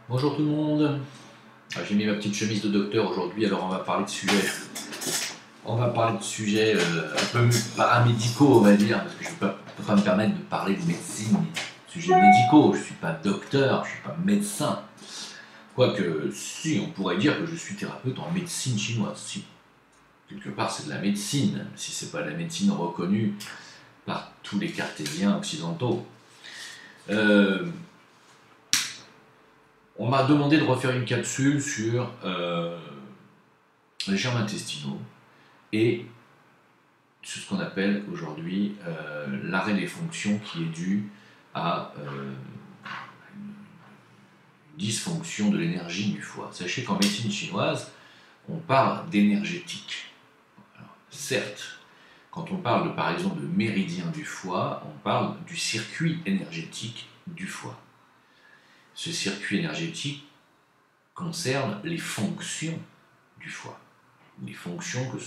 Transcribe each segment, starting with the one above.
Bonjour tout le monde. J'ai mis ma petite chemise de docteur aujourd'hui, alors on va parler de sujets. On va parler de sujets un peu paramédicaux, on va dire, parce que je ne peux pas me permettre de parler de médecine, de sujets médicaux. Je ne suis pas docteur, je ne suis pas médecin. Quoique, si, on pourrait dire que je suis thérapeute en médecine chinoise. Si, quelque part, c'est de la médecine, même si c'est pas de la médecine reconnue par tous les cartésiens occidentaux. On m'a demandé de refaire une capsule sur les germes intestinaux et sur ce qu'on appelle aujourd'hui l'arrêt des fonctions qui est dû à une dysfonction de l'énergie du foie. Sachez qu'en médecine chinoise, on parle d'énergétique. Certes, quand on parle par exemple de méridien du foie, on parle du circuit énergétique du foie. Ce circuit énergétique concerne les fonctions du foie, les fonctions que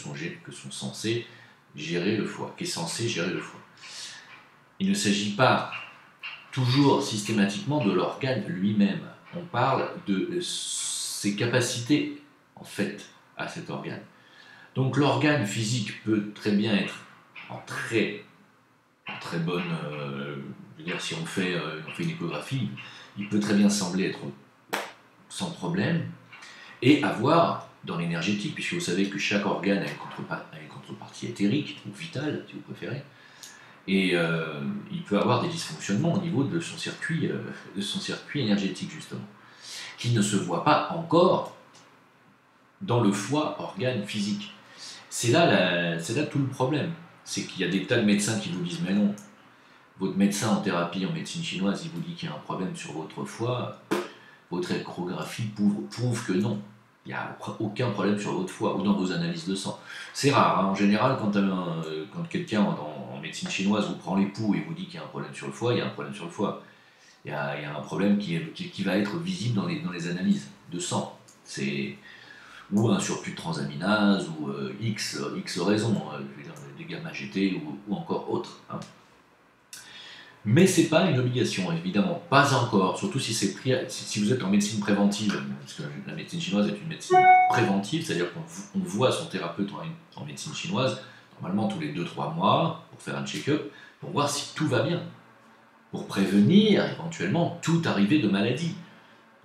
sont censées gérer le foie, qui est censé gérer le foie. Il ne s'agit pas toujours systématiquement de l'organe lui-même. On parle de ses capacités en fait à cet organe. Donc l'organe physique peut très bien être en très bonne, je veux dire, si on fait une échographie, il peut très bien sembler être sans problème et avoir dans l'énergétique, puisque vous savez que chaque organe a une contrepartie éthérique ou vitale, si vous préférez, et il peut avoir des dysfonctionnements au niveau de son circuit énergétique justement, qui ne se voit pas encore dans le foie organe physique. C'est là tout le problème. C'est qu'il y a des tas de médecins qui vous disent mais non, votre médecin en thérapie, en médecine chinoise, il vous dit qu'il y a un problème sur votre foie, votre échographie prouve que non. Il n'y a aucun problème sur votre foie ou dans vos analyses de sang. C'est rare, hein. En général, quand quelqu'un en médecine chinoise vous prend les pouls et vous dit qu'il y a un problème sur le foie, il y a un problème sur le foie. Il y a un problème qui va être visible dans les analyses de sang. Ou un surplus de transaminase, ou X raisons, des gamma-GT ou encore autres. Hein. Mais ce n'est pas une obligation, évidemment, pas encore, surtout si vous êtes en médecine préventive, parce que la médecine chinoise est une médecine préventive, c'est-à-dire qu'on voit son thérapeute en médecine chinoise, normalement tous les 2-3 mois, pour faire un check-up, pour voir si tout va bien, pour prévenir éventuellement toute arrivée de maladie.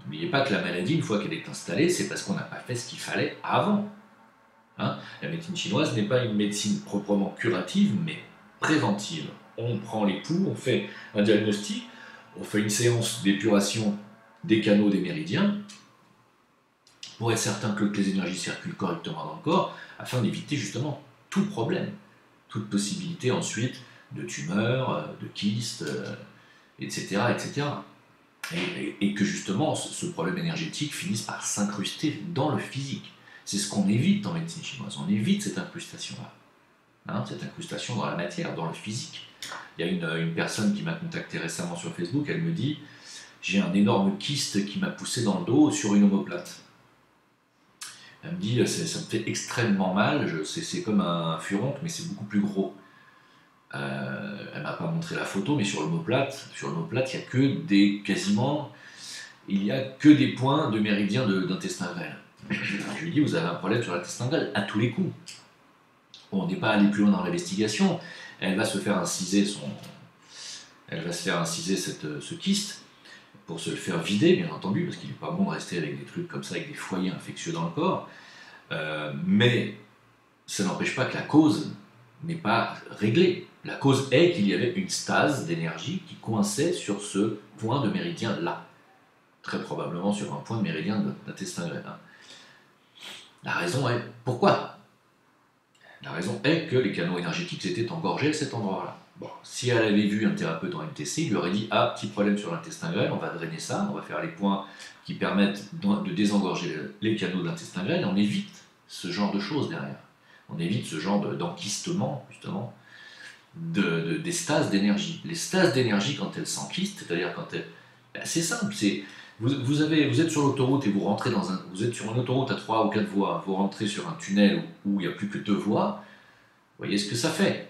N'oubliez pas que la maladie, une fois qu'elle est installée, c'est parce qu'on n'a pas fait ce qu'il fallait avant. Hein, la médecine chinoise n'est pas une médecine proprement curative, mais préventive. On prend les pouls, on fait un diagnostic, on fait une séance d'épuration des canaux des méridiens, pour être certain que les énergies circulent correctement dans le corps, afin d'éviter justement tout problème, toute possibilité ensuite de tumeurs, de kystes, etc. etc. Et que justement ce problème énergétique finisse par s'incruster dans le physique. C'est ce qu'on évite en médecine chinoise, on évite cette incrustation-là. Hein, cette incrustation dans la matière, dans le physique. Il y a une personne qui m'a contacté récemment sur Facebook, elle me dit « J'ai un énorme kyste qui m'a poussé dans le dos sur une omoplate. » Elle me dit « Ça me fait extrêmement mal, c'est comme un furoncle, mais c'est beaucoup plus gros. » Elle ne m'a pas montré la photo, mais sur l'omoplate, il n'y a que des points de méridien d'intestin grêle. Je lui dis « Vous avez un problème sur l'intestin grêle, à tous les coups. » On n'est pas allé plus loin dans l'investigation. Elle va se faire inciser ce kyste pour se le faire vider, bien entendu, parce qu'il n'est pas bon de rester avec des trucs comme ça, avec des foyers infectieux dans le corps. Mais ça n'empêche pas que la cause n'est pas réglée. La cause est qu'il y avait une stase d'énergie qui coinçait sur ce point de méridien-là. Très probablement sur un point de méridien d'intestin grêle. La raison est pourquoi ? La raison est que les canaux énergétiques étaient engorgés à cet endroit-là. Bon, si elle avait vu un thérapeute en MTC, il lui aurait dit « Ah, petit problème sur l'intestin grêle, on va drainer ça, on va faire les points qui permettent de désengorger les canaux de l'intestin grêle, et on évite ce genre de choses derrière. On évite ce genre d'enquistement, justement, des stases d'énergie. Les stases d'énergie, quand elles s'enquistent, c'est-à-dire quand elles... c'est simple, vous êtes sur l'autoroute et vous êtes sur une autoroute à 3 ou 4 voies, vous rentrez sur un tunnel où il n'y a plus que 2 voies, vous voyez ce que ça fait.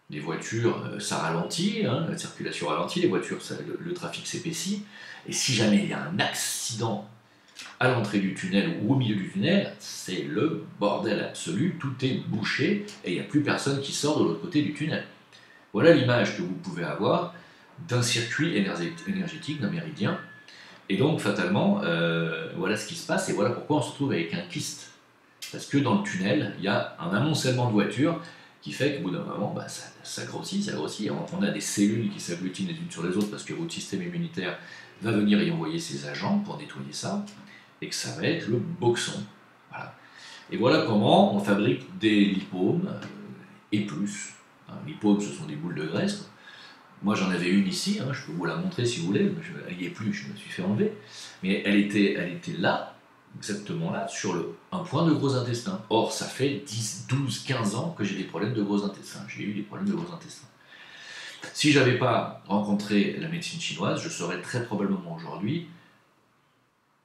les voitures, ça ralentit, hein, la circulation ralentit, les voitures, le trafic s'épaissit, et si jamais il y a un accident à l'entrée du tunnel ou au milieu du tunnel, c'est le bordel absolu, tout est bouché, et il n'y a plus personne qui sort de l'autre côté du tunnel. Voilà l'image que vous pouvez avoir d'un circuit énergétique, d'un méridien, et donc fatalement, voilà ce qui se passe, et voilà pourquoi on se retrouve avec un kyste. Parce que dans le tunnel, il y a un amoncellement de voitures qui fait qu'au bout d'un moment, bah, ça grossit, ça grossit. On a des cellules qui s'agglutinent les unes sur les autres parce que votre système immunitaire va venir y envoyer ses agents pour nettoyer ça, et que ça va être le boxon. Voilà. Et voilà comment on fabrique des lipomes et plus. Hein, lipomes, ce sont des boules de graisse, quoi. Moi j'en avais une ici, hein, je peux vous la montrer si vous voulez, elle n'y est plus, je me suis fait enlever. Mais elle était là, exactement là, sur un point de gros intestin. Or, ça fait 10, 12, 15 ans que j'ai des problèmes de gros intestins. J'ai eu des problèmes de gros intestins. Si je n'avais pas rencontré la médecine chinoise, je serais très probablement aujourd'hui,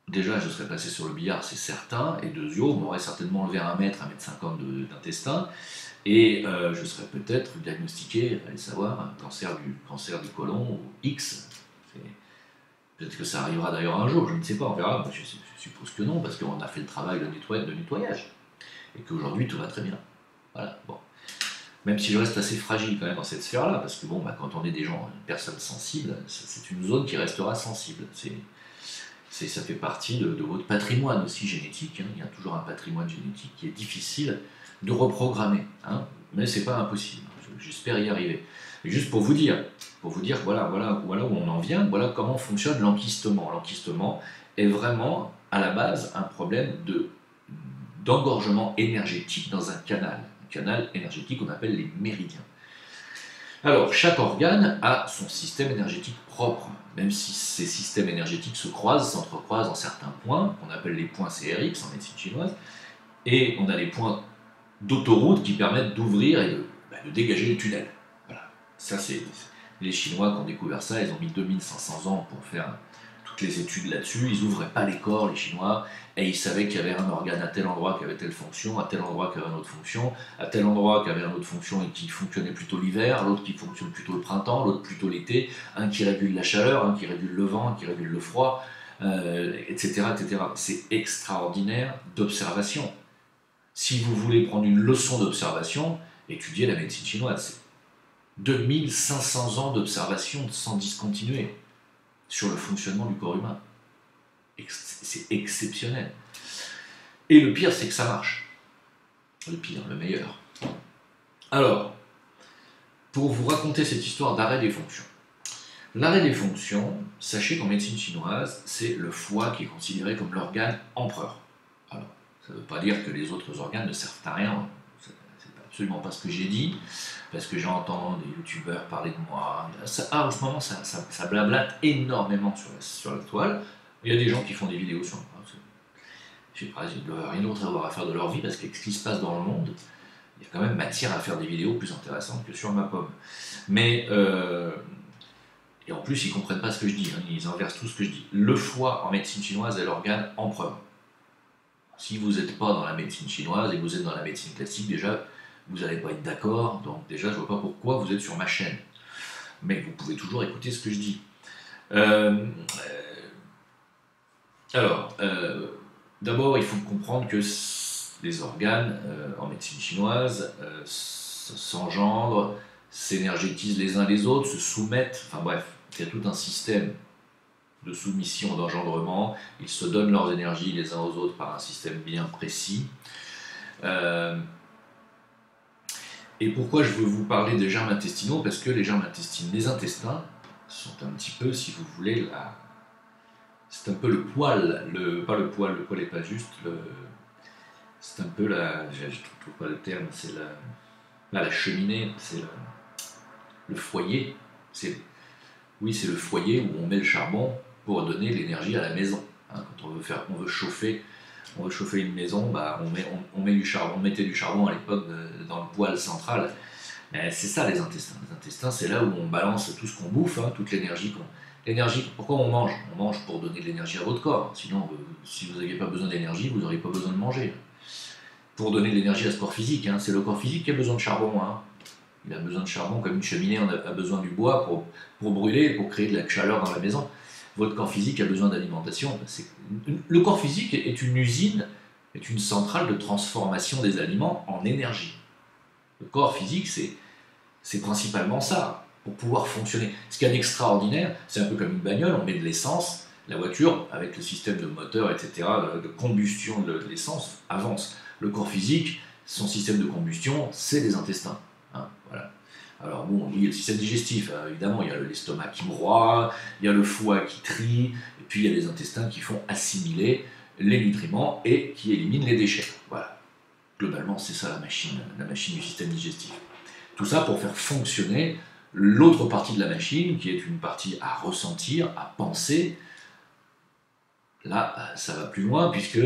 déjà je serais passé sur le billard, c'est certain, et on m'aurait certainement enlevé 1 mètre, 1,50 m d'intestin, et je serais peut-être diagnostiqué, allez savoir, un cancer du côlon ou X. Peut-être que ça arrivera d'ailleurs un jour, je ne sais pas, on verra. Je suppose que non, parce qu'on a fait le travail de nettoyage. Et qu'aujourd'hui, tout va très bien. Voilà, bon. Même si je reste assez fragile quand même dans cette sphère-là, parce que bon, bah, quand on est des gens, une personne sensible, c'est une zone qui restera sensible. Ça fait partie de votre patrimoine aussi génétique. Hein. Il y a toujours un patrimoine génétique qui est difficile de reprogrammer. Hein. Mais c'est pas impossible. J'espère y arriver. Et juste pour vous dire voilà où on en vient, voilà comment fonctionne l'enquistement. L'enquistement est vraiment à la base un problème d'engorgement énergétique dans un canal énergétique qu'on appelle les méridiens. Alors, chaque organe a son système énergétique propre, même si ces systèmes énergétiques s'entrecroisent en certains points, qu'on appelle les points CRX en médecine chinoise, et on a les points d'autoroute qui permettent d'ouvrir et de dégager le tunnel. Voilà. Ça, c'est les Chinois qui ont découvert ça, ils ont mis 2500 ans pour faire toutes les études là-dessus, ils n'ouvraient pas les corps, les Chinois, et ils savaient qu'il y avait un organe à tel endroit qui avait telle fonction, à tel endroit qui avait une autre fonction, à tel endroit qui avait une autre fonction et qui fonctionnait plutôt l'hiver, l'autre qui fonctionne plutôt le printemps, l'autre plutôt l'été, un qui régule la chaleur, un qui régule le vent, un qui régule le froid, etc., etc. C'est extraordinaire d'observation. Si vous voulez prendre une leçon d'observation, étudiez la médecine chinoise. 2500 ans d'observation sans discontinuer sur le fonctionnement du corps humain. C'est exceptionnel. Et le pire, c'est que ça marche. Le pire, le meilleur. Alors, pour vous raconter cette histoire d'arrêt des fonctions. L'arrêt des fonctions, sachez qu'en médecine chinoise, c'est le foie qui est considéré comme l'organe empereur. Alors, ça ne veut pas dire que les autres organes ne servent à rien. C'est absolument pas ce que j'ai dit, parce que j'entends des youtubeurs parler de moi. En ce moment, ça blablate énormément sur la toile. Il y a des gens qui font des vidéos sur moi. Je sais pas, ils doivent rien d'autre avoir à faire de leur vie, parce que ce qui se passe dans le monde, il y a quand même matière à faire des vidéos plus intéressantes que sur ma pomme. Mais, et en plus, ils ne comprennent pas ce que je dis, hein, ils inversent tout ce que je dis. Le foie, en médecine chinoise, est l'organe empereur. Si vous n'êtes pas dans la médecine chinoise et que vous êtes dans la médecine classique, déjà, vous n'allez pas être d'accord, donc déjà, je ne vois pas pourquoi vous êtes sur ma chaîne. Mais vous pouvez toujours écouter ce que je dis. D'abord, il faut comprendre que les organes, en médecine chinoise, s'engendrent, s'énergétisent les uns les autres, se soumettent, enfin bref, il y a tout un système de soumission, d'engendrement, ils se donnent leurs énergies les uns aux autres par un système bien précis. Et pourquoi je veux vous parler des germes intestinaux? Parce que les germes intestinaux, les intestins, sont un petit peu, si vous voulez, c'est un peu le poil, pas le poil n'est pas juste, c'est un peu je ne trouve pas le terme, c'est la cheminée, c'est le foyer, oui, c'est le foyer où on met le charbon pour donner l'énergie à la maison. Hein, quand on veut chauffer une maison, bah, on met du charbon. On mettait du charbon à l'époque dans le poêle central. C'est ça les intestins. Les intestins, c'est là où on balance tout ce qu'on bouffe, hein, toute l'énergie pourquoi on mange? On mange pour donner de l'énergie à votre corps. Sinon, si vous n'aviez pas besoin d'énergie, vous n'auriez pas besoin de manger. Pour donner de l'énergie à ce corps physique, hein, c'est le corps physique qui a besoin de charbon. Hein. Il a besoin de charbon comme une cheminée a besoin du bois pour brûler, pour créer de la chaleur dans la maison. Votre corps physique a besoin d'alimentation. Le corps physique est une usine, est une centrale de transformation des aliments en énergie. Le corps physique, c'est principalement ça, pour pouvoir fonctionner. Ce qu'il y a d'extraordinaire, c'est un peu comme une bagnole, on met de l'essence, la voiture, avec le système de moteur, etc., de combustion de l'essence, avance. Le corps physique, son système de combustion, c'est les intestins. Hein, voilà. Alors bon, oui, il y a le système digestif, évidemment, il y a l'estomac qui broie, il y a le foie qui trie, et puis il y a les intestins qui font assimiler les nutriments et qui éliminent les déchets. Voilà. Globalement, c'est ça la machine du système digestif. Tout ça pour faire fonctionner l'autre partie de la machine, qui est une partie à ressentir, à penser. Là, ça va plus loin, puisque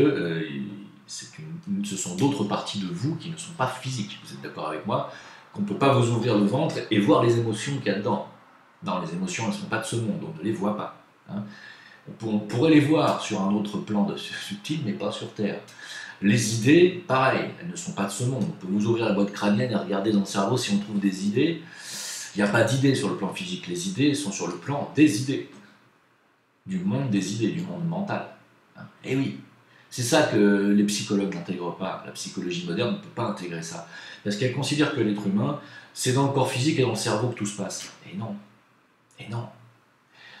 ce sont d'autres parties de vous qui ne sont pas physiques. Vous êtes d'accord avec moi qu'on ne peut pas vous ouvrir le ventre et voir les émotions qu'il y a dedans. Non, les émotions, elles ne sont pas de ce monde, on ne les voit pas. Hein. On pourrait les voir sur un autre plan subtil, mais pas sur Terre. Les idées, pareil, elles ne sont pas de ce monde. On peut vous ouvrir la boîte crânienne et regarder dans le cerveau si on trouve des idées. Il n'y a pas d'idées sur le plan physique. Les idées sont sur le plan des idées. Du monde des idées, du monde mental. Hein. Et oui, c'est ça que les psychologues n'intègrent pas. La psychologie moderne ne peut pas intégrer ça. Parce qu'elle considère que l'être humain, c'est dans le corps physique et dans le cerveau que tout se passe. Et non. Et non.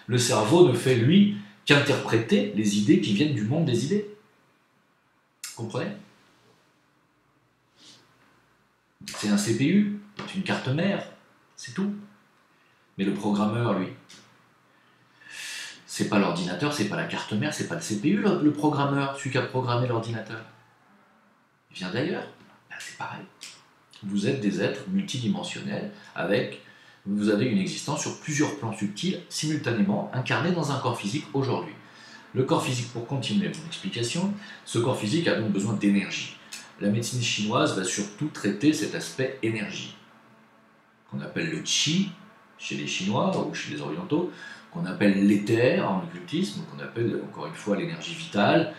Le cerveau ne fait, lui, qu'interpréter les idées qui viennent du monde des idées. Vous comprenez? C'est un CPU, c'est une carte mère, c'est tout. Mais le programmeur, lui, c'est pas l'ordinateur, c'est pas la carte mère, c'est pas le CPU, le programmeur, celui qui a programmé l'ordinateur. Il vient d'ailleurs. Ben, c'est pareil. Vous êtes des êtres multidimensionnels vous avez une existence sur plusieurs plans subtils, simultanément incarnés dans un corps physique aujourd'hui. Le corps physique, pour continuer mon explication, ce corps physique a donc besoin d'énergie. La médecine chinoise va surtout traiter cet aspect énergie, qu'on appelle le qi chez les Chinois ou chez les Orientaux, qu'on appelle l'éther en occultisme, qu'on appelle encore une fois l'énergie vitale.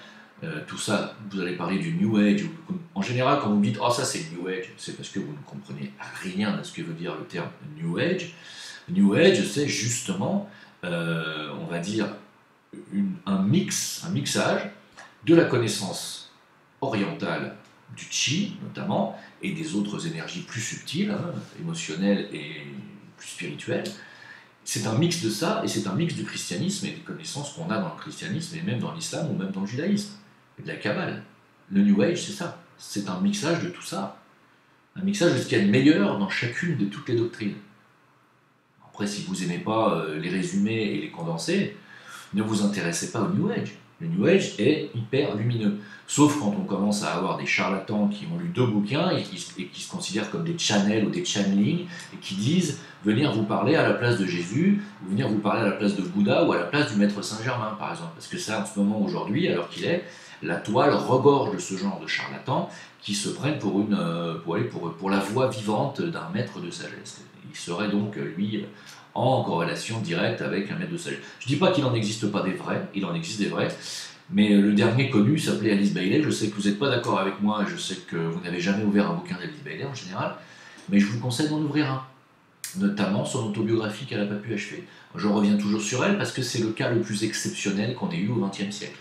Tout ça, vous allez parler du New Age. En général, quand vous dites « Oh, ça c'est le New Age », c'est parce que vous ne comprenez rien à ce que veut dire le terme New Age. New Age, c'est justement, on va dire, un mixage de la connaissance orientale du Qi, notamment, et des autres énergies plus subtiles, hein, émotionnelles et plus spirituelles. C'est un mix de ça, et c'est un mix du christianisme et des connaissances qu'on a dans le christianisme, et même dans l'islam, ou même dans le judaïsme, et de la Kabbale. Le New Age, c'est ça. C'est un mixage de tout ça. Un mixage de ce qu'il y a de meilleur dans chacune de toutes les doctrines. Après, si vous n'aimez pas les résumés et les condensés, ne vous intéressez pas au New Age. Le New Age est hyper lumineux. Sauf quand on commence à avoir des charlatans qui ont lu 2 bouquins et qui se considèrent comme des channels ou des channeling et qui disent venir vous parler à la place de Jésus, ou venir vous parler à la place de Bouddha ou à la place du maître Saint-Germain, par exemple. Parce que ça, en ce moment, aujourd'hui, alors qu'il est, la toile regorge de ce genre de charlatans qui se prennent pour la voix vivante d'un maître de sagesse. Il serait donc, lui, en corrélation directe avec un maître de sagesse. Je ne dis pas qu'il n'en existe pas des vrais, il en existe des vrais, mais le dernier connu s'appelait Alice Bailey. Je sais que vous n'êtes pas d'accord avec moi, je sais que vous n'avez jamais ouvert un bouquin d'Alice Bailey en général, mais je vous conseille d'en ouvrir un, notamment son autobiographie qu'elle n'a pas pu achever. Je reviens toujours sur elle parce que c'est le cas le plus exceptionnel qu'on ait eu au XXe siècle.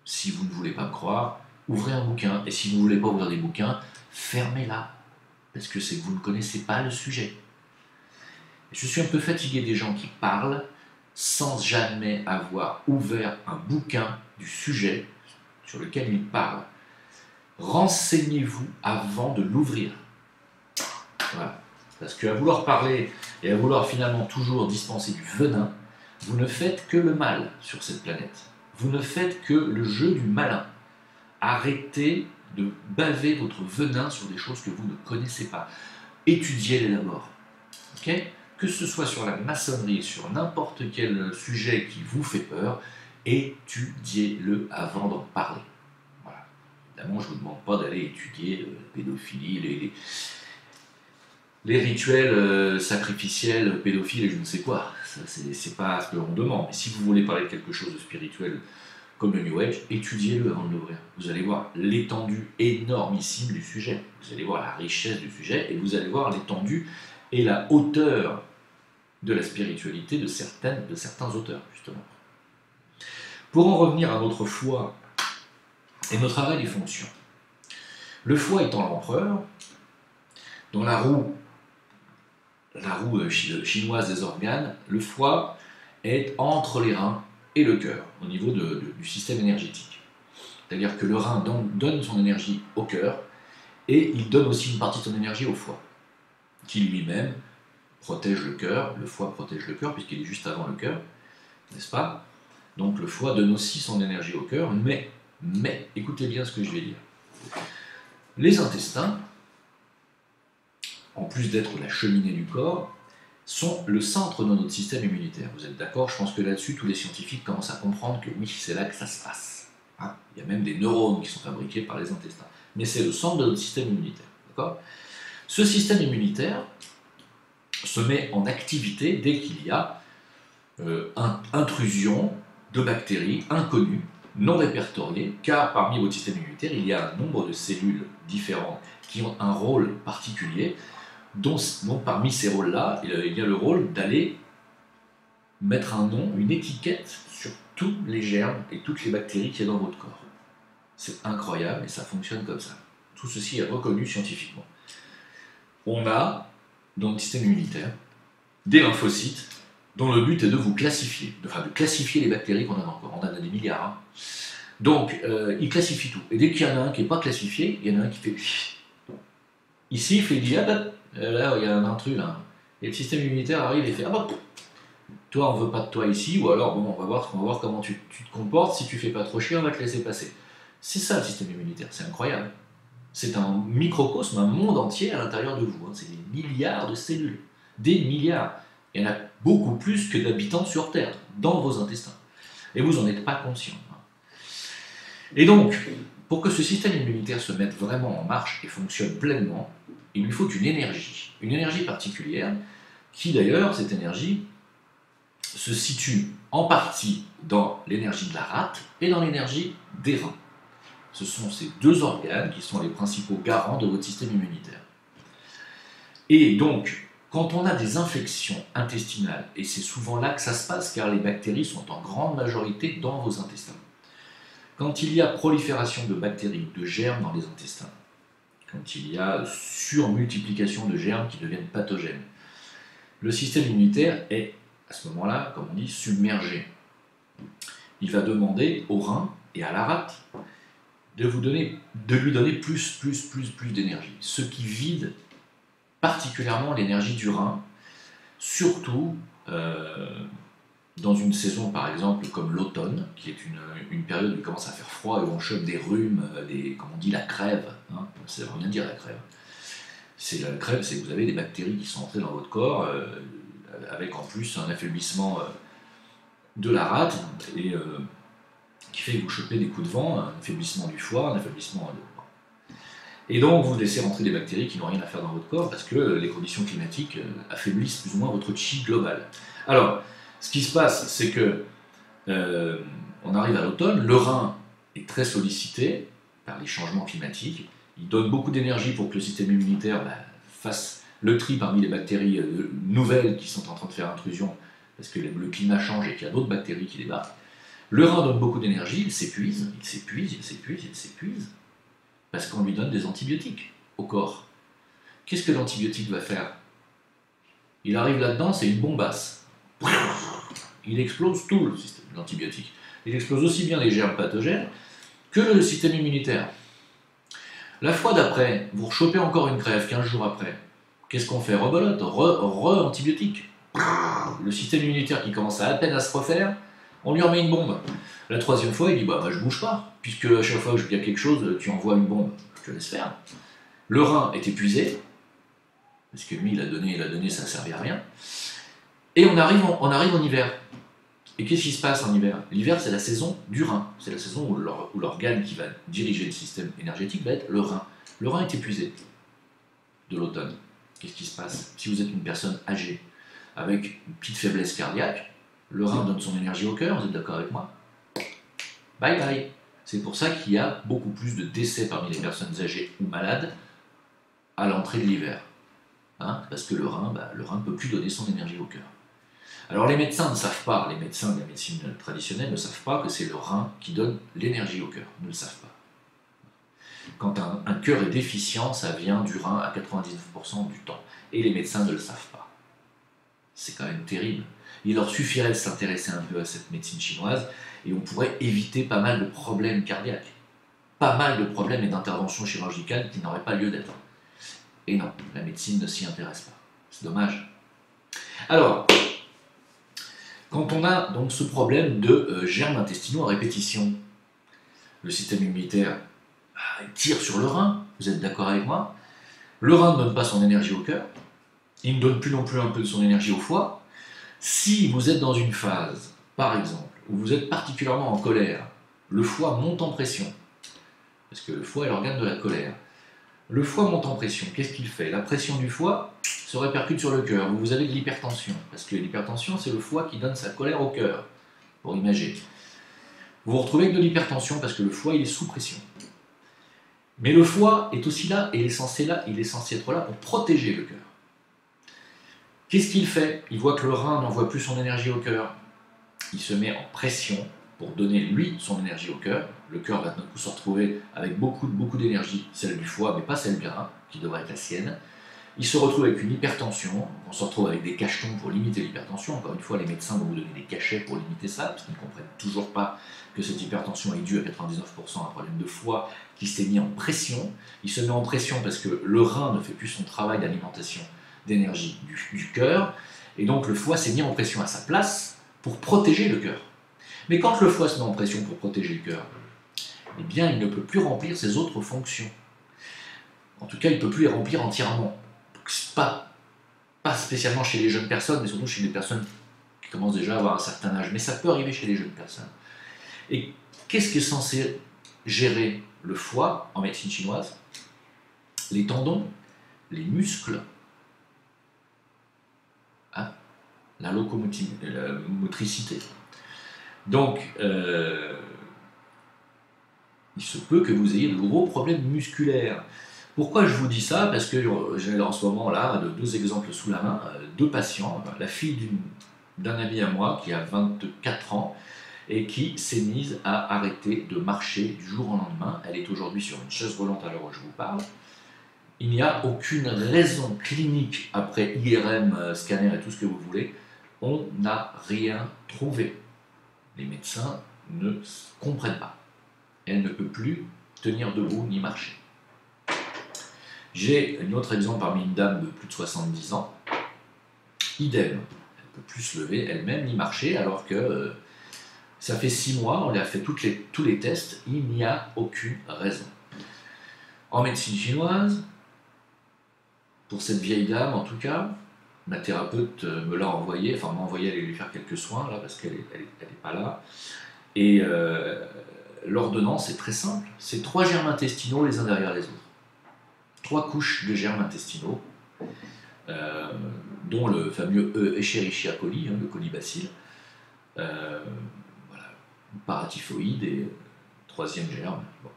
Si vous ne voulez pas me croire, ouvrez un bouquin, et si vous ne voulez pas ouvrir des bouquins, fermez-la, parce que c'est que vous ne connaissez pas le sujet. Je suis un peu fatigué des gens qui parlent sans jamais avoir ouvert un bouquin du sujet sur lequel ils parlent. Renseignez-vous avant de l'ouvrir. Voilà. Parce qu'à vouloir parler et à vouloir finalement toujours dispenser du venin, vous ne faites que le mal sur cette planète. Vous ne faites que le jeu du malin. Arrêtez de baver votre venin sur des choses que vous ne connaissez pas. Étudiez-les d'abord. Okay ? Que ce soit sur la maçonnerie, sur n'importe quel sujet qui vous fait peur, étudiez-le avant d'en parler. Voilà. Évidemment, je ne vous demande pas d'aller étudier la pédophilie, les rituels sacrificiels, pédophiles et je ne sais quoi. Ça, c'est pas ce que l'on demande. Mais si vous voulez parler de quelque chose de spirituel comme le New Age, étudiez-le avant de l'ouvrir. Vous allez voir l'étendue énormissime du sujet. Vous allez voir la richesse du sujet et vous allez voir l'étendue et la hauteur de la spiritualité de certains auteurs, justement. Pour en revenir à notre foie et notre arrêt des fonctions. Le foie étant l'empereur, dans la roue chinoise des organes, le foie est entre les reins et le cœur, au niveau du système énergétique. C'est-à-dire que le rein donne son énergie au cœur, et il donne aussi une partie de son énergie au foie, qui lui-même protège le cœur, le foie protège le cœur, puisqu'il est juste avant le cœur, n'est-ce pas? Donc le foie donne aussi son énergie au cœur, mais, écoutez bien ce que je vais dire. Les intestins, en plus d'être la cheminée du corps, sont le centre de notre système immunitaire. Vous êtes d'accord? Je pense que là-dessus, tous les scientifiques commencent à comprendre que oui, c'est là que ça se passe. Hein, il y a même des neurones qui sont fabriqués par les intestins. Mais c'est le centre de notre système immunitaire. D'accord? Ce système immunitaire se met en activité dès qu'il y a intrusion de bactéries inconnues, non répertoriées, car parmi votre système immunitaire, il y a un nombre de cellules différentes qui ont un rôle particulier, dont parmi ces rôles-là, il y a le rôle d'aller mettre un nom, une étiquette sur tous les germes et toutes les bactéries qu'il y a dans votre corps. C'est incroyable et ça fonctionne comme ça. Tout ceci est reconnu scientifiquement. On a, dans le système immunitaire, des lymphocytes dont le but est de vous classifier, de classifier les bactéries qu'on a dans le corps. On en a des milliards. Hein. Donc, ils classifient tout. Et dès qu'il y en a un qui n'est pas classifié, il y en a un qui fait... Ici, il dit, ah bah, là, il y a un intrus, là. Et le système immunitaire arrive et fait, ah bah, toi, on veut pas de toi ici, ou alors, bon, on va voir comment tu te comportes, si tu fais pas trop chier, on va te laisser passer. C'est ça, le système immunitaire, c'est incroyable. C'est un microcosme, un monde entier à l'intérieur de vous. Hein. C'est des milliards de cellules. Des milliards. Il y en a beaucoup plus que d'habitants sur Terre, dans vos intestins. Et vous n'en êtes pas conscient. Hein. Et donc, pour que ce système immunitaire se mette vraiment en marche et fonctionne pleinement, il lui faut une énergie particulière, qui d'ailleurs, cette énergie, se situe en partie dans l'énergie de la rate et dans l'énergie des reins. Ce sont ces deux organes qui sont les principaux garants de votre système immunitaire. Et donc, quand on a des infections intestinales, et c'est souvent là que ça se passe, car les bactéries sont en grande majorité dans vos intestins, quand il y a prolifération de bactéries, de germes dans les intestins, quand il y a surmultiplication de germes qui deviennent pathogènes, le système immunitaire est, à ce moment-là, comme on dit, submergé. Il va demander au rein et à la rate de lui donner plus d'énergie, ce qui vide particulièrement l'énergie du rein, surtout dans une saison par exemple comme l'automne, qui est une période où il commence à faire froid et où on chope des rhumes, comme on dit la crève, hein, ça veut rien dire la crève. C'est la crève, c'est que vous avez des bactéries qui sont entrées dans votre corps, avec en plus un affaiblissement de la rate, et qui fait que vous chopez des coups de vent, un affaiblissement du foie, un affaiblissement et donc vous laissez rentrer des bactéries qui n'ont rien à faire dans votre corps parce que les conditions climatiques affaiblissent plus ou moins votre chi global. Alors, ce qui se passe, c'est que on arrive à l'automne, le rein est très sollicité par les changements climatiques, il donne beaucoup d'énergie pour que le système immunitaire fasse le tri parmi les bactéries nouvelles qui sont en train de faire intrusion parce que le climat change et qu'il y a d'autres bactéries qui débarquent. Le rein donne beaucoup d'énergie, il s'épuise, parce qu'on lui donne des antibiotiques au corps. Qu'est-ce que l'antibiotique va faire? Il arrive là-dedans, c'est une bombasse. Il explose tout le système, l'antibiotique. Il explose aussi bien les germes pathogènes que le système immunitaire. La fois d'après, vous rechopez encore une crève 15 jours après. Qu'est-ce qu'on fait? Rebolote, antibiotique. Le système immunitaire qui commence à peine à se refaire, on lui remet une bombe. La troisième fois, il dit bah je bouge pas, puisque à chaque fois que je dis quelque chose, tu envoies une bombe, je te laisse faire. Le rein est épuisé, parce que lui il a donné, ça ne servait à rien. Et on arrive en hiver. Et qu'est-ce qui se passe en hiver? L'hiver, c'est la saison du rein. C'est la saison où l'organe qui va diriger le système énergétique va être le rein. Le rein est épuisé de l'automne. Qu'est-ce qui se passe? Si vous êtes une personne âgée, avec une petite faiblesse cardiaque, le rein donne son énergie au cœur, vous êtes d'accord avec moi? bye bye. C'est pour ça qu'il y a beaucoup plus de décès parmi les personnes âgées ou malades à l'entrée de l'hiver. Hein, parce que le rein ne peut plus donner son énergie au cœur. Alors les médecins ne savent pas, les médecins de la médecine traditionnelle ne savent pas que c'est le rein qui donne l'énergie au cœur, ne le savent pas. Quand un cœur est déficient, ça vient du rein à 99% du temps. Et les médecins ne le savent pas. C'est quand même terrible. Il leur suffirait de s'intéresser un peu à cette médecine chinoise et on pourrait éviter pas mal de problèmes cardiaques. Pas mal de problèmes et d'interventions chirurgicales qui n'auraient pas lieu d'être. Et non, la médecine ne s'y intéresse pas. C'est dommage. Alors, quand on a donc ce problème de germes intestinaux à répétition, le système immunitaire il tire sur le rein, vous êtes d'accord avec moi? Le rein ne donne pas son énergie au cœur, il ne donne plus non plus un peu de son énergie au foie. Si vous êtes dans une phase, par exemple, où vous êtes particulièrement en colère, le foie monte en pression, parce que le foie est l'organe de la colère. Le foie monte en pression, qu'est-ce qu'il fait? La pression du foie se répercute sur le cœur, vous avez de l'hypertension, parce que l'hypertension, c'est le foie qui donne sa colère au cœur, pour imager. Vous vous retrouvez avec de l'hypertension parce que le foie il est sous pression. Mais le foie est aussi là, et il est censé être là pour protéger le cœur. Qu'est-ce qu'il fait? Il voit que le rein n'envoie plus son énergie au cœur. Il se met en pression pour donner lui son énergie au cœur. Le cœur va d'un coup se retrouver avec beaucoup d'énergie, celle du foie, mais pas celle du rein, qui devrait être la sienne. Il se retrouve avec une hypertension, on se retrouve avec des cachetons pour limiter l'hypertension. Encore une fois, les médecins vont vous donner des cachets pour limiter ça, parce qu'ils ne comprennent toujours pas que cette hypertension est due à 99% à un problème de foie qui s'est mis en pression. Il se met en pression parce que le rein ne fait plus son travail d'alimentation d'énergie du cœur, et donc le foie s'est mis en pression à sa place pour protéger le cœur. Mais quand le foie se met en pression pour protéger le cœur, eh bien il ne peut plus remplir ses autres fonctions. En tout cas, il ne peut plus les remplir entièrement. Pas spécialement chez les jeunes personnes, mais surtout chez les personnes qui commencent déjà à avoir un certain âge. Mais ça peut arriver chez les jeunes personnes. Et qu'est-ce qui est censé gérer le foie en médecine chinoise? Les tendons, les muscles, hein, la motricité. Donc, il se peut que vous ayez de gros problèmes musculaires. Pourquoi je vous dis ça? Parce que j'ai en ce moment là deux exemples sous la main, deux patients, la fille d'un ami à moi qui a 24 ans et qui s'est mise à arrêter de marcher du jour au lendemain. Elle est aujourd'hui sur une chaise roulante à l'heure où je vous parle. Il n'y a aucune raison clinique après IRM, scanner et tout ce que vous voulez. On n'a rien trouvé. Les médecins ne comprennent pas. Elle ne peut plus tenir debout ni marcher. J'ai un autre exemple parmi une dame de plus de 70 ans. Idem, elle ne peut plus se lever elle-même ni marcher, alors que ça fait 6 mois, on lui a fait tous les tests, il n'y a aucune raison. En médecine chinoise, pour cette vieille dame en tout cas, ma thérapeute me l'a envoyé, enfin m'a envoyé aller lui faire quelques soins, là, parce qu'elle n'est pas là. Et l'ordonnance est très simple, c'est 3 germes intestinaux les uns derrière les autres. 3 couches de germes intestinaux, dont le fameux Escherichia coli, le colibacille, voilà, paratyphoïde et 3e germe. Bon.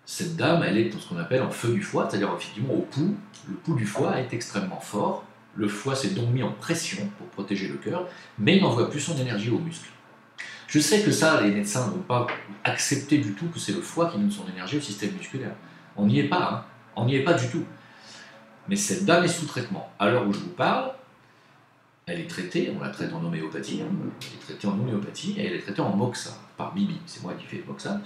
Cette dame, elle est dans ce qu'on appelle en feu du foie, c'est-à-dire effectivement au pouls. Le pouls du foie est extrêmement fort, le foie s'est donc mis en pression pour protéger le cœur, mais il n'envoie plus son énergie aux muscles. Je sais que ça, les médecins ne vont pas accepter du tout que c'est le foie qui donne son énergie au système musculaire. On n'y est pas, hein. On n'y est pas du tout. Mais cette dame est sous traitement. À l'heure où je vous parle, elle est traitée, on la traite en homéopathie, hein. Elle est traitée en homéopathie et elle est traitée en moxa, par Bibi, c'est moi qui fais les moxa.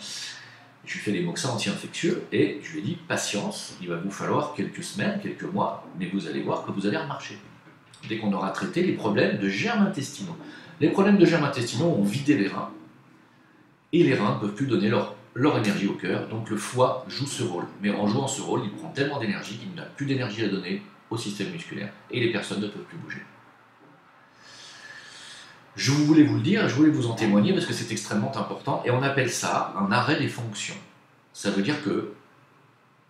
Je lui fais les moxa anti-infectieux et je lui ai dit, patience, il va vous falloir quelques semaines, quelques mois, mais vous allez voir que vous allez remarcher. Dès qu'on aura traité les problèmes de germes intestinaux. Les problèmes de germes intestinaux ont vidé les reins, et les reins ne peuvent plus donner leur énergie au cœur, donc le foie joue ce rôle. Mais en jouant ce rôle, il prend tellement d'énergie qu'il n'a plus d'énergie à donner au système musculaire, et les personnes ne peuvent plus bouger. Je voulais vous le dire, je voulais vous en témoigner parce que c'est extrêmement important, et on appelle ça un arrêt des fonctions. Ça veut dire que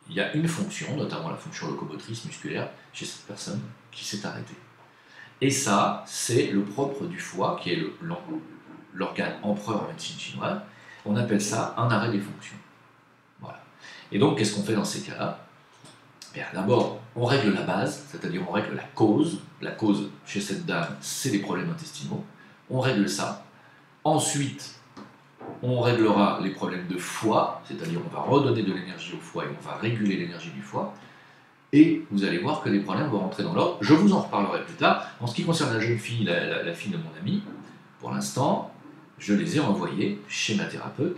il y a une fonction, notamment la fonction locomotrice musculaire, chez cette personne qui s'est arrêtée. Et ça, c'est le propre du foie, qui est l'organe empereur en médecine chinoise. on appelle ça un arrêt des fonctions. Voilà. Et donc, qu'est-ce qu'on fait dans ces cas-là? D'abord, on règle la base, c'est-à-dire on règle la cause. La cause, chez cette dame, c'est les problèmes intestinaux. On règle ça. Ensuite, on réglera les problèmes de foie, c'est-à-dire on va redonner de l'énergie au foie et on va réguler l'énergie du foie. Et vous allez voir que les problèmes vont rentrer dans l'ordre. Je vous en reparlerai plus tard. En ce qui concerne la jeune fille, la fille de mon ami, pour l'instant, je les ai renvoyés chez ma thérapeute,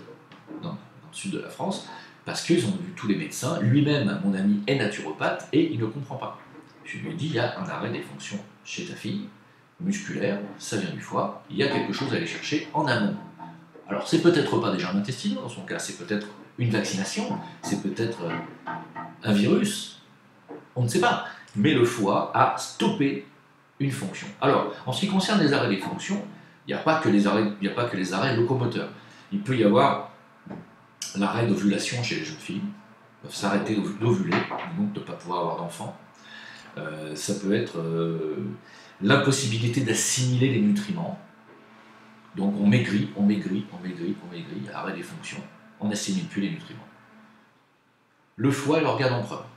dans le sud de la France, parce qu'ils ont vu tous les médecins. Lui-même, mon ami, est naturopathe et il ne comprend pas. Je lui ai dit, il y a un arrêt des fonctions chez ta fille, musculaire, ça vient du foie, il y a quelque chose à aller chercher en amont. Alors, c'est peut-être pas des germes intestinaux dans son cas, c'est peut-être une vaccination, c'est peut-être un virus, on ne sait pas. Mais le foie a stoppé une fonction. Alors, en ce qui concerne les arrêts des fonctions, il n'y a pas que les arrêts locomoteurs. Il peut y avoir l'arrêt d'ovulation chez les jeunes filles, elles peuvent s'arrêter d'ovuler, donc de ne pas pouvoir avoir d'enfants. Ça peut être l'impossibilité d'assimiler les nutriments. Donc on maigrit, arrêt des fonctions, on n'assimile plus les nutriments. Le foie est l'organe empereur.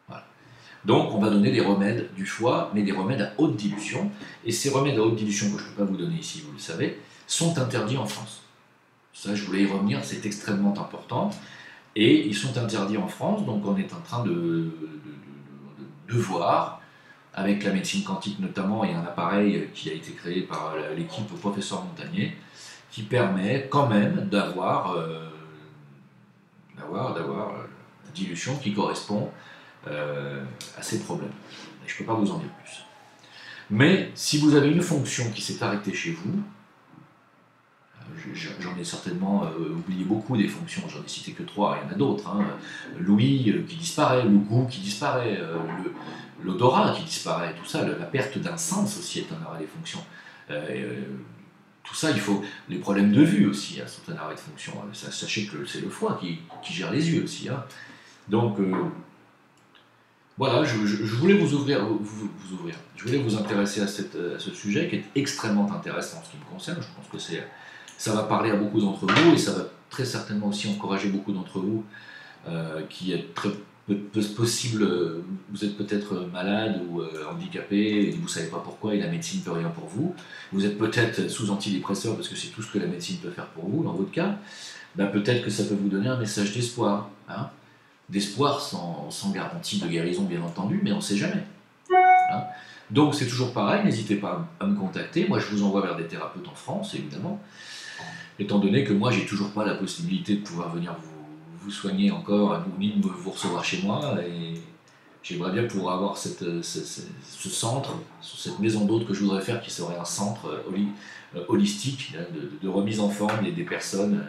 Voilà. Donc on va donner des remèdes du foie, mais des remèdes à haute dilution. Et ces remèdes à haute dilution, que je ne peux pas vous donner ici, vous le savez, sont interdits en France. Ça, je voulais y revenir, c'est extrêmement important. Et ils sont interdits en France, donc on est en train de voir, avec la médecine quantique notamment, il y a un appareil qui a été créé par l'équipe professeur Montagnier, qui permet quand même d'avoir la dilution qui correspond à ces problèmes. Et je ne peux pas vous en dire plus. Mais si vous avez une fonction qui s'est arrêtée chez vous, j'en ai certainement oublié beaucoup des fonctions, j'en ai cité que 3, il y en a d'autres. Hein. L'ouïe qui disparaît, le goût qui disparaît, l'odorat qui disparaît, tout ça, la perte d'un sens aussi est un arrêt des fonctions. Tout ça, il faut. Les problèmes de vue aussi hein, sont un arrêt de fonction. Sachez que c'est le foie qui gère les yeux aussi. Hein. Donc, voilà, je voulais vous ouvrir. Je voulais vous intéresser à ce sujet qui est extrêmement intéressant en ce qui me concerne. Je pense que ça va parler à beaucoup d'entre vous et ça va très certainement aussi encourager beaucoup d'entre vous qui êtes très possible, vous êtes peut-être malade ou handicapé et vous ne savez pas pourquoi et la médecine ne peut rien pour vous. Vous êtes peut-être sous antidépresseur parce que c'est tout ce que la médecine peut faire pour vous dans votre cas. Ben, peut-être que ça peut vous donner un message d'espoir. Hein, d'espoir sans garantie de guérison bien entendu, mais on ne sait jamais. Hein. Donc c'est toujours pareil, n'hésitez pas à me contacter. Moi je vous envoie vers des thérapeutes en France évidemment. Étant donné que moi j'ai toujours pas la possibilité de pouvoir venir vous soigner encore, ni de vous recevoir chez moi, et j'aimerais bien pouvoir avoir ce centre, cette maison d'hôtes que je voudrais faire, qui serait un centre holistique de remise en forme des personnes,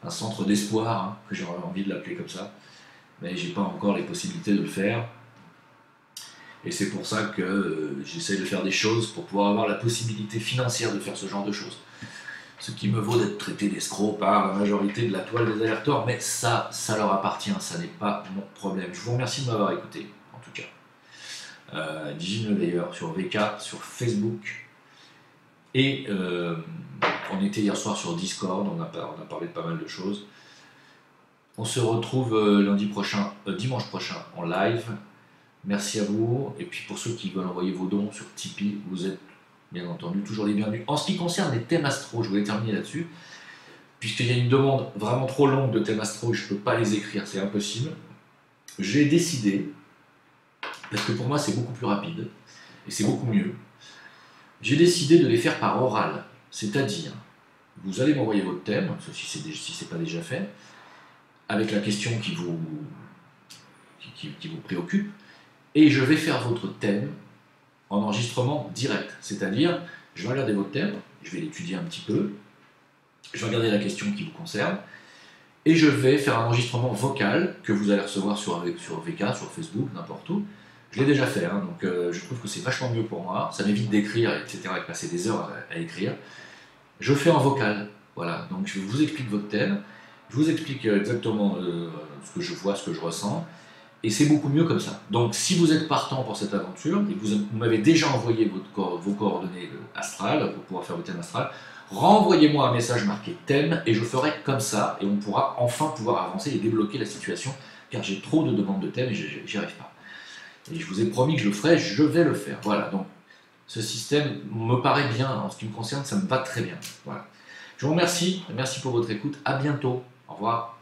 un centre d'espoir, hein, que j'aurais envie de l'appeler comme ça, mais j'ai pas encore les possibilités de le faire. Et c'est pour ça que j'essaie de faire des choses pour pouvoir avoir la possibilité financière de faire ce genre de choses. Ce qui me vaut d'être traité d'escroc par la majorité de la toile des alerteurs, mais ça leur appartient, ça n'est pas mon problème. Je vous remercie de m'avoir écouté, en tout cas. Digine d'ailleurs sur VK, sur Facebook, et on était hier soir sur Discord, on a parlé de pas mal de choses. On se retrouve dimanche prochain en live. Merci à vous, et puis pour ceux qui veulent envoyer vos dons sur Tipeee, vous êtes bien entendu toujours les bienvenus. En ce qui concerne les thèmes astro, je voulais terminer là-dessus, puisqu'il y a une demande vraiment trop longue de thèmes astro, je ne peux pas les écrire, c'est impossible. J'ai décidé, parce que pour moi c'est beaucoup plus rapide, et c'est beaucoup mieux, j'ai décidé de les faire par oral, c'est-à-dire, vous allez m'envoyer votre thème, si ce n'est pas déjà fait, avec la question qui vous préoccupe, et je vais faire votre thème en enregistrement direct, c'est-à-dire je vais regarder votre thème, je vais l'étudier un petit peu, je vais regarder la question qui vous concerne, et je vais faire un enregistrement vocal que vous allez recevoir sur VK, sur Facebook, n'importe où. Je l'ai déjà fait, hein, donc je trouve que c'est vachement mieux pour moi, ça m'évite d'écrire, etc., et de passer des heures à écrire. Je fais en vocal, voilà, donc je vous explique votre thème, je vous explique exactement ce que je vois, ce que je ressens, et c'est beaucoup mieux comme ça. Donc si vous êtes partant pour cette aventure, et que vous m'avez déjà envoyé vos coordonnées astrales, pour pouvoir faire le thème astral, renvoyez-moi un message marqué thème et je ferai comme ça et on pourra enfin pouvoir avancer et débloquer la situation car j'ai trop de demandes de thème et j'y arrive pas. Et je vous ai promis que je le ferai, je vais le faire. Voilà, donc ce système me paraît bien en ce qui me concerne, ça me va très bien. Voilà. Je vous remercie, merci pour votre écoute, à bientôt, au revoir.